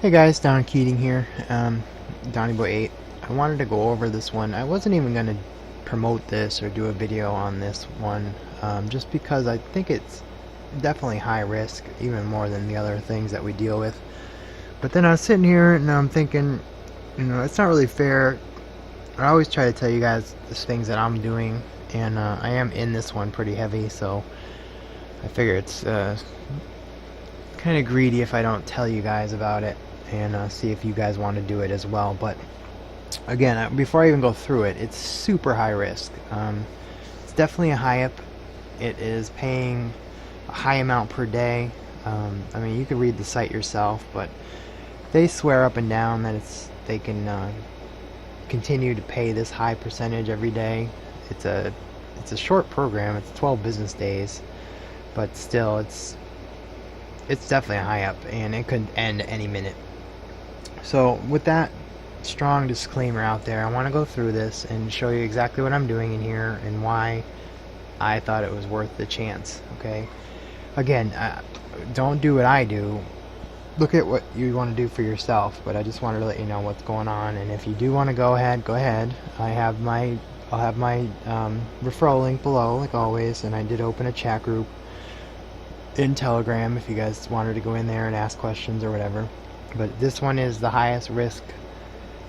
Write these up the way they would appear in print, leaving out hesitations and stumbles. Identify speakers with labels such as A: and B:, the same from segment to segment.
A: Hey guys, Don Keating here, Donny Boy 8. I wanted to go over this one. I wasn't even going to promote this or do a video on this one, just because I think it's definitely high risk, even more than the other things that we deal with. But then I was sitting here and I'm thinking, it's not really fair. I always try to tell you guys the things that I'm doing, and I am in this one pretty heavy, so I figure it's kind of greedy if I don't tell you guys about it and see if you guys want to do it as well. But again, before I even go through it, it's super high risk. It's definitely a high up. It is paying a high amount per day. I mean, you could read the site yourself, but they swear up and down that they can continue to pay this high percentage every day. It's a short program. It's 12 business days, but still, it's definitely a high up, and it could end any minute. So with that strong disclaimer out there, I want to go through this and show you exactly what I'm doing in here and why I thought it was worth the chance. Okay, again, don't do what I do. Look at what you want to do for yourself, but I just wanted to let you know what's going on. And if you do want to go ahead. I'll have my referral link below, like always, and I did open a chat group in Telegram if you guys wanted to go in there and ask questions or whatever. But this one is the highest risk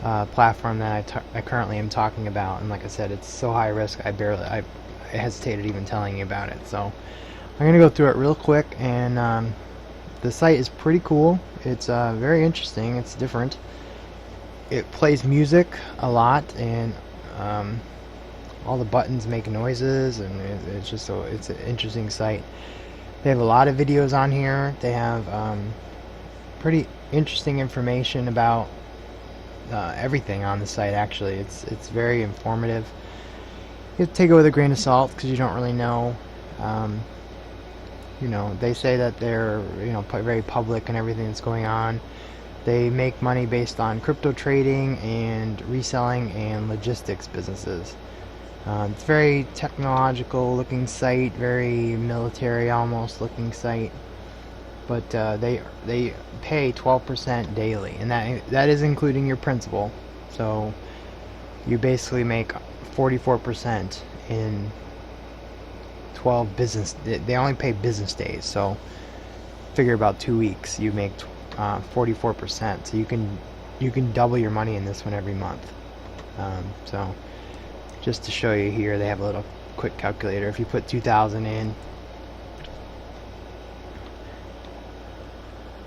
A: platform that I currently am talking about, and like I said, it's so high risk I hesitated even telling you about it. So I'm gonna go through it real quick, and the site is pretty cool. It's very interesting. It's different. It plays music a lot, and all the buttons make noises, and it's an interesting site. They have a lot of videos on here. They have pretty interesting information about everything on the site. Actually, it's very informative. You have to take it with a grain of salt because you don't really know. They say that they're very public and everything that's going on. They make money based on crypto trading and reselling and logistics businesses. It's very technological looking site, very military almost looking site, but they pay 12% daily, and that is including your principal. So you basically make 44% in 12 business. They only pay business days, so figure about 2 weeks you make 44%. So you can double your money in this one every month. So just to show you here, they have a little quick calculator. If you put 2,000 in,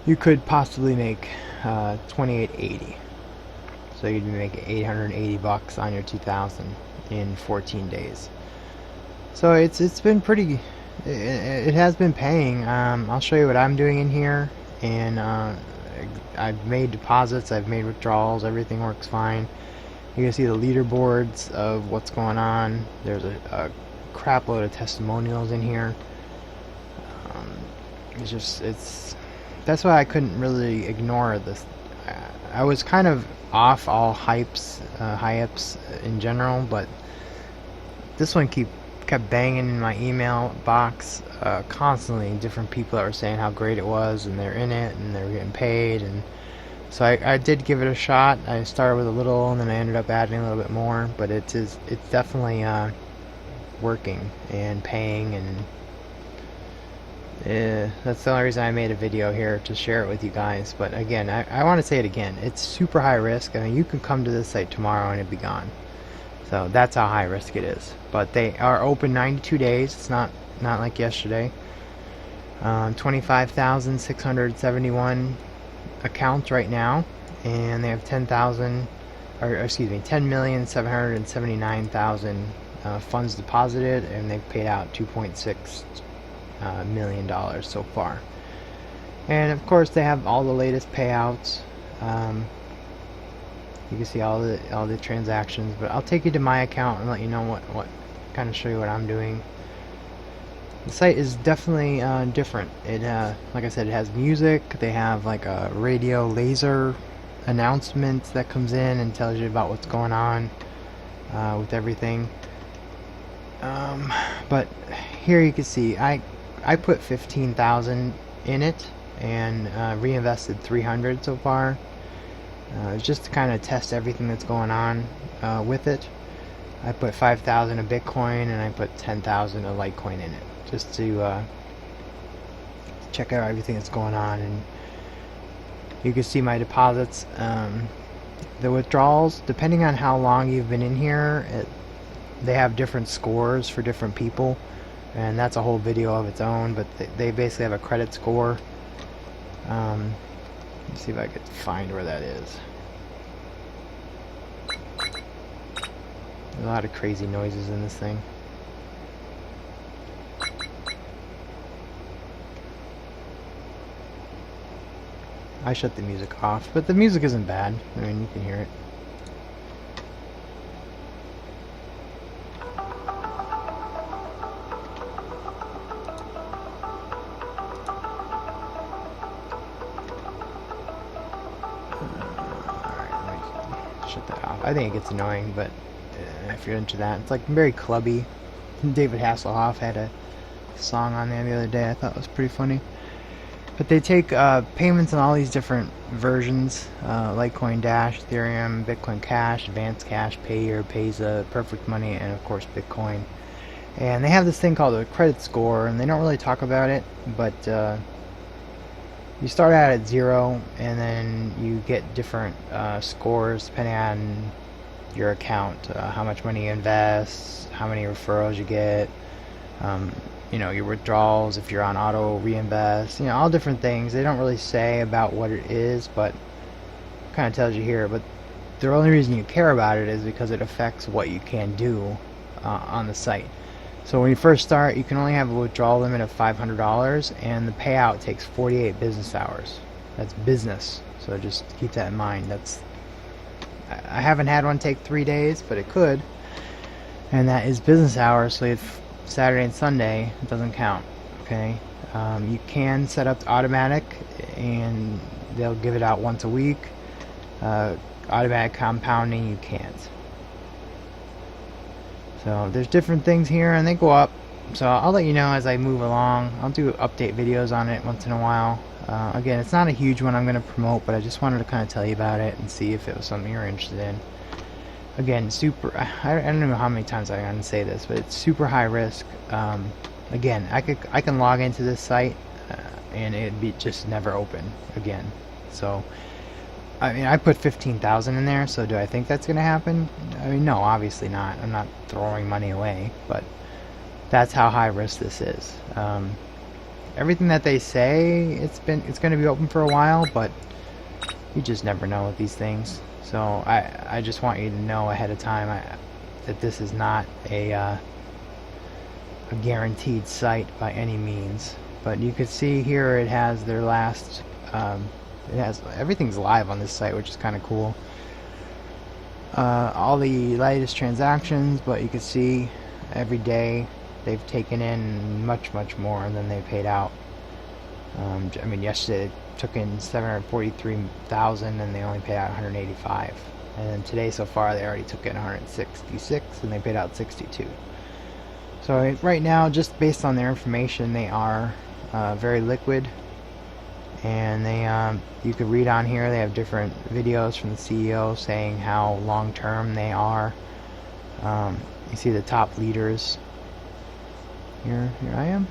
A: you could possibly make 2880. So you'd be making 880 bucks on your 2,000 in 14 days. So it's been pretty. It has been paying. I'll show you what I'm doing in here, and I've made deposits, I've made withdrawals, everything works fine. You can see the leaderboards of what's going on. There's a crap load of testimonials in here. That's why I couldn't really ignore this. I was kind of off all high ups in general, but this one kept banging in my email box constantly. Different people that were saying how great it was, and they're in it, and they're getting paid, and so I did give it a shot. I started with a little, and then I ended up adding a little bit more. But it's definitely working and paying, and that's the only reason I made a video here, to share it with you guys. But again, I want to say it again. It's super high risk. I mean, you can come to this site tomorrow and it'd be gone. So that's how high risk it is. But they are open 92 days. It's not like yesterday. 25,671 accounts right now, and they have 10,779,000 funds deposited, and they've paid out $2.6 million so far. And of course, they have all the latest payouts. You can see all the transactions, but I'll take you to my account and let you know what kind of show you what I'm doing. The site is definitely different. It like I said, it has music. They have like a radio laser announcement that comes in and tells you about what's going on with everything. But here you can see I put 15,000 in it, and reinvested 300 so far. It's just to kind of test everything that's going on with it. I put 5,000 of Bitcoin and I put 10,000 of Litecoin in it, just to check out everything that's going on. And you can see my deposits. The withdrawals, depending on how long you've been in here, they have different scores for different people, and that's a whole video of its own. But they basically have a credit score. Let's see if I could find where that is. There's a lot of crazy noises in this thing. I shut the music off, but the music isn't bad. I mean, you can hear it. Shut that off. I think it gets annoying, but if you're into that, it's like very clubby. David Hasselhoff had a song on there the other day I thought was pretty funny. But they take payments in all these different versions: Litecoin Dash, Ethereum, Bitcoin Cash, Advanced Cash, Payeer, Payza, Perfect Money, and of course Bitcoin. And they have this thing called a credit score, and they don't really talk about it, but you start out at 0, and then you get different scores depending on your account, how much money you invest, how many referrals you get, you know, your withdrawals, if you're on auto reinvest, you know, all different things. They don't really say about what it is, but it kind of tells you here. But the only reason you care about it is because it affects what you can do on the site. So when you first start, you can only have a withdrawal limit of $500, and the payout takes 48 business hours. That's business, so just keep that in mind. I haven't had one take 3 days, but it could, and that is business hours. So if Saturday and Sunday, it doesn't count. Okay, you can set up automatic, and they'll give it out once a week. Automatic compounding, you can't. So there's different things here, and they go up. So I'll let you know as I move along. I'll do update videos on it once in a while. Again, it's not a huge one I'm going to promote, but I just wanted to kind of tell you about it and see if it was something you're interested in. Again, I don't know how many times I'm going to say this, but it's super high risk. Again, I can log into this site and it'd be just never open again. So I mean, I put 15,000 in there, so do I think that's going to happen? I mean, no, obviously not. I'm not throwing money away, but that's how high risk this is. Everything that they say, it's going to be open for a while, but you just never know with these things. So I just want you to know ahead of time that this is not a guaranteed site by any means. But you can see here it has their last. Everything's live on this site, which is kind of cool. All the latest transactions, but you can see every day they've taken in much more than they paid out. I mean, yesterday they took in 743,000 and they only paid out 185. And then today so far they already took in 166 and they paid out 62. So right now, just based on their information, they are very liquid. And they, you can read on here, they have different videos from the CEO saying how long-term they are. You see the top leaders. Here I am.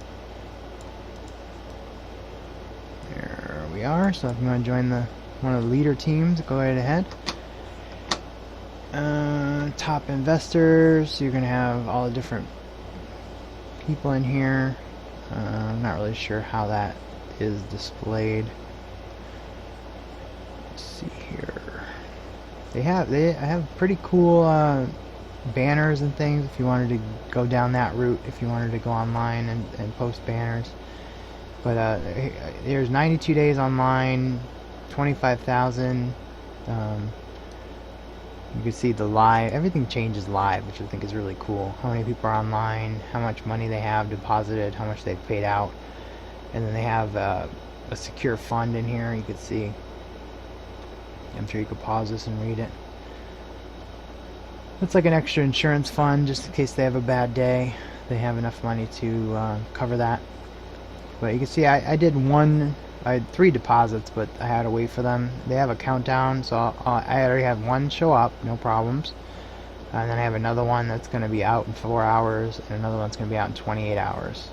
A: There we are. So if you want to join one of the leader teams, go right ahead. Top investors, you're going to have all the different people in here. I'm not really sure how that is displayed. Let's see here. I have pretty cool banners and things if you wanted to go down that route, if you wanted to go online and post banners. But there's 92 days online, 25,000. You can see the live, everything changes live, which I think is really cool. How many people are online, how much money they have deposited, how much they've paid out. And then they have a secure fund in here, you can see. I'm sure you could pause this and read it. It's like an extra insurance fund, just in case they have a bad day. They have enough money to cover that. But you can see I did one I had 3 deposits, but I had to wait for them. They have a countdown, so I already have one show up, no problems. And then I have another one that's going to be out in 4 hours, and another one's going to be out in 28 hours.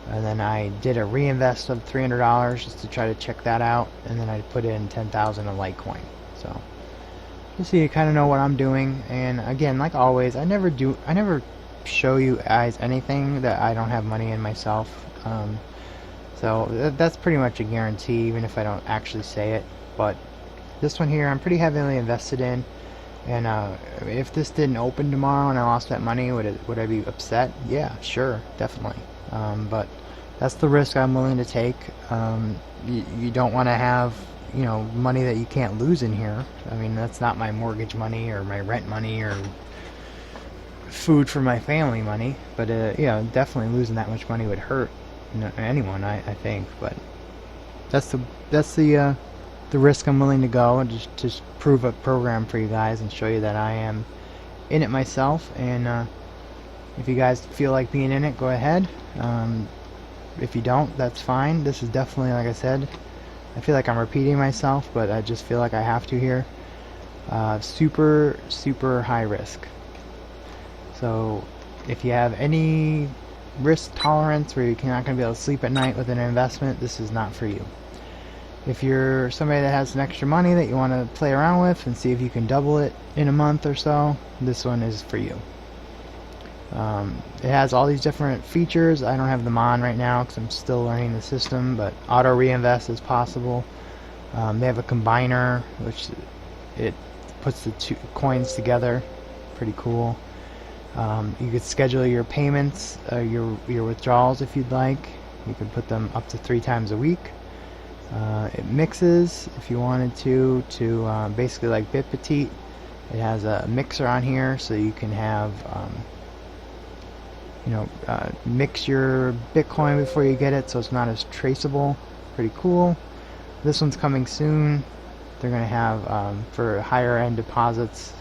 A: And then I did a reinvest of $300 just to try to check that out, and then I put in 10,000 of Litecoin. So just so you kind of know what I'm doing. And again, like always, I never show you guys anything that I don't have money in myself. So that's pretty much a guarantee, even if I don't actually say it. But this one here, I'm pretty heavily invested in. And if this didn't open tomorrow and I lost that money, would I be upset? Yeah, sure, definitely. But that's the risk I'm willing to take. You don't want to have, you know, money that you can't lose in here. I mean, that's not my mortgage money or my rent money or food for my family money. But yeah, definitely losing that much money would hurt, you know, anyone, I think. But that's the risk I'm willing to go, and just prove a program for you guys and show you that I am in it myself. And if you guys feel like being in it, go ahead. If you don't, that's fine. This is definitely, like I said, I feel like I'm repeating myself, but I just feel like I have to here. Super high risk. So if you have any risk tolerance where you're not going to be able to sleep at night with an investment, this is not for you. If you're somebody that has some extra money that you want to play around with and see if you can double it in a month or so, this one is for you. It has all these different features. I don't have them on right now because I'm still learning the system, but auto reinvest is possible. They have a combiner, which it puts the 2 coins together. Pretty cool. You could schedule your payments, your withdrawals if you'd like. You could put them up to 3 times a week. It mixes if you wanted to basically like BitPetite. It has a mixer on here, so you can have mix your Bitcoin before you get it, so it's not as traceable. Pretty cool. This one's coming soon. They're going to have for higher end deposits,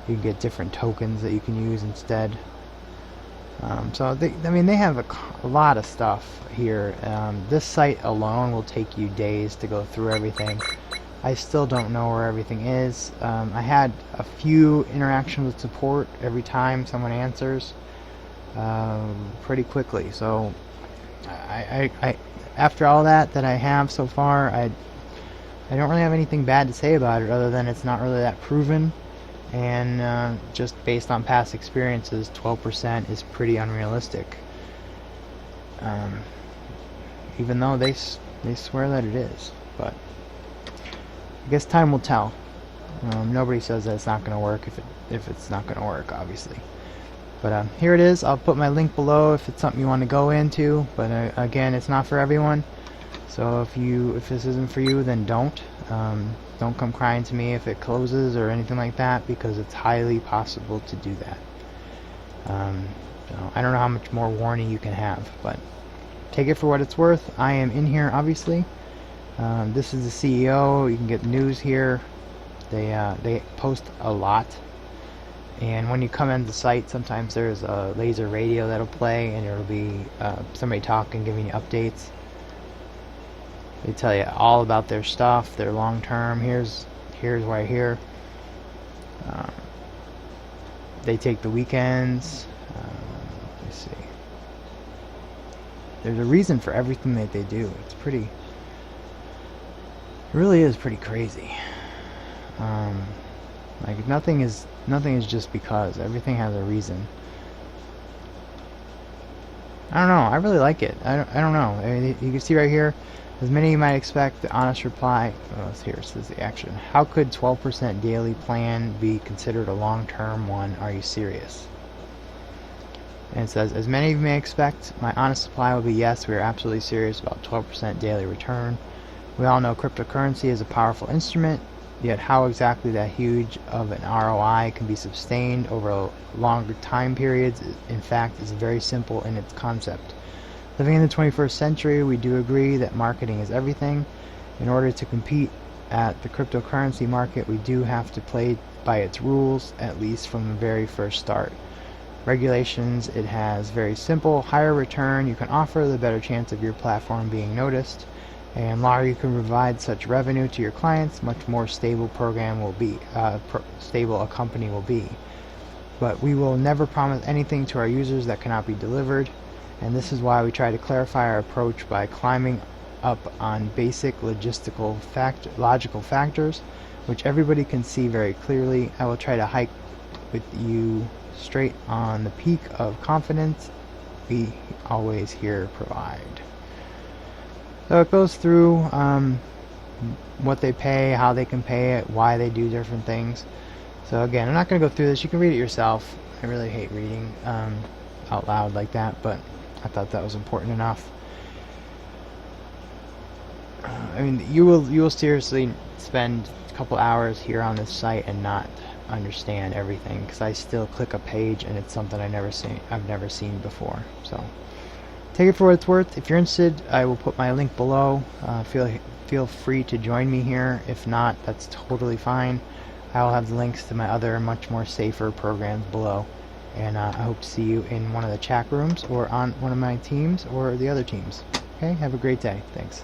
A: you can get different tokens that you can use instead. So they have a lot of stuff here. This site alone will take you days to go through everything. I still don't know where everything is. I had a few interactions with support every time someone answers pretty quickly. So I after all that I have so far, I don't really have anything bad to say about it other than it's not really that proven. And just based on past experiences, 12% is pretty unrealistic. Even though they swear that it is, but I guess time will tell. Nobody says that it's not going to work if it's not going to work, obviously. But here it is. I'll put my link below if it's something you want to go into. But again, it's not for everyone. So if this isn't for you, then don't. Don't come crying to me if it closes or anything like that, because it's highly possible to do that. So I don't know how much more warning you can have, but take it for what it's worth. I am in here, obviously. This is the CEO. You can get news here. They post a lot. And when you come into the site, sometimes there's a laser radio that'll play, and it'll be somebody talking, giving you updates. They tell you all about their stuff, their long term. Here's right here. They take the weekends. Let's see. There's a reason for everything that they do. It's pretty. It really is pretty crazy. Like nothing is just because. Everything has a reason. I don't know. I really like it. I don't know. I mean, you can see right here. As many you might expect, the honest reply. Here says the action. How could 12% daily plan be considered a long-term one? Are you serious? And it says, as many of you may expect, my honest reply will be yes. We are absolutely serious about 12% daily return. We all know cryptocurrency is a powerful instrument. Yet how exactly that huge of an ROI can be sustained over longer time periods, in fact, is very simple in its concept. Living in the 21st century, we do agree that marketing is everything. In order to compete at the cryptocurrency market, we do have to play by its rules, at least from the very first start. Regulations, it has very simple, higher return you can offer, the better chance of your platform being noticed. And the longer you can provide such revenue to your clients, much more stable program will be, stable a company will be. But we will never promise anything to our users that cannot be delivered, and this is why we try to clarify our approach by climbing up on basic logical factors, which everybody can see very clearly. I will try to hike with you straight on the peak of confidence we always here provide. So it goes through what they pay, how they can pay it, why they do different things. So again, I'm not going to go through this. You can read it yourself. I really hate reading out loud like that, but I thought that was important enough. I mean, you will seriously spend a couple hours here on this site and not understand everything, because I still click a page and it's something I've never seen before. So take it for what it's worth. If you're interested, I will put my link below. Feel free to join me here. If not, that's totally fine. I will have the links to my other much more safer programs below, and I hope to see you in one of the chat rooms or on one of my teams or the other teams. Okay, have a great day. Thanks.